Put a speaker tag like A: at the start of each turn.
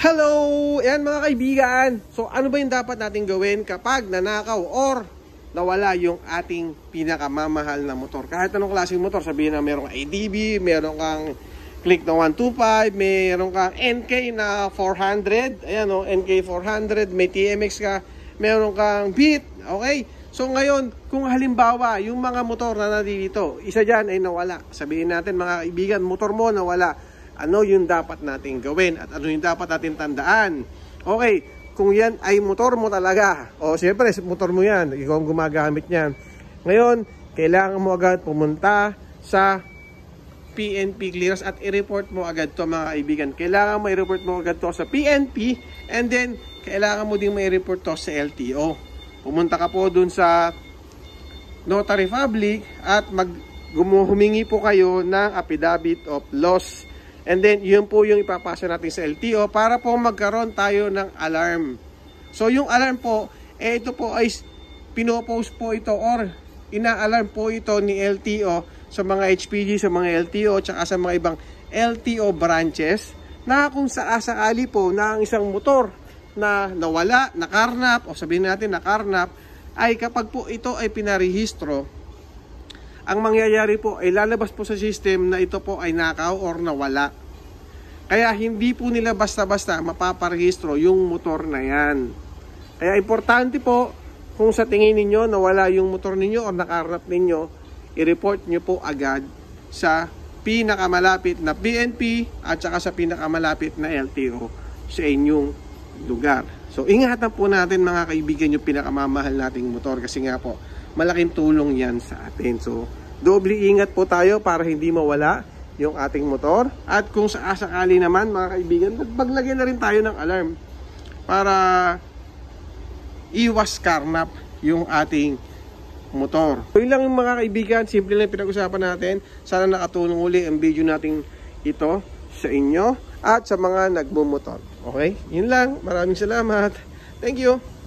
A: Hello! Ayan mga kaibigan. So ano ba yung dapat natin gawin kapag nanakaw or nawala yung ating pinakamamahal na motor? Kahit anong klaseng motor, sabihin na meron kang ADB, meron kang Click na 125, meron kang NK na 400, ayan o, NK 400, may TMX ka, meron kang Beat, okay? So ngayon, kung halimbawa, yung mga motor na nandito, isa dyan ay nawala. Sabihin natin mga kaibigan, motor mo nawala. Ano yung dapat natin gawin at ano yung dapat natin tandaan? Okay, kung yan ay motor mo talaga, o siyempre motor mo yan, ikaw ang gumagamit niyan. Ngayon, kailangan mo agad pumunta sa PNP clearance at i-report mo agad to mga kaibigan. Kailangan mo i-report mo agad to sa PNP and then kailangan mo din i-report to sa LTO. Pumunta ka po dun sa Notary Public at humingi po kayo ng affidavit of loss. And then, yun po yung ipapasa natin sa LTO para po magkaroon tayo ng alarm. So, yung alarm po, ito po ay pinopost po ito or ina-alarm po ito ni LTO sa mga HPG, sa mga LTO, tsaka sa mga ibang LTO branches na kung sakali po na ang isang motor na nawala, nakarnap, o sabihin natin nakarnap, ay kapag po ito ay pinarehistro, ang mangyayari po ay lalabas po sa system na ito po ay nakaw or nawala. Kaya hindi po nila basta-basta mapaparehistro yung motor na yan. Kaya importante po kung sa tingin ninyo nawala yung motor ninyo o nakarnap ninyo, i-report nyo po agad sa pinakamalapit na PNP at saka sa pinakamalapit na LTO sa inyong lugar. So ingatan po natin mga kaibigan yung pinakamamahal nating motor kasi nga po malaking tulong yan sa atin. So doble ingat po tayo para hindi mawala yung ating motor. At kung sakali naman mga kaibigan, maglagay na rin tayo ng alarm para iwas karnap yung ating motor. So yun lang yung mga kaibigan, simple lang pinag-usapan natin. Sana nakatulong uli ang video natin ito sa inyo at sa mga nagmumotor. Okay? Yun lang. Maraming salamat. Thank you.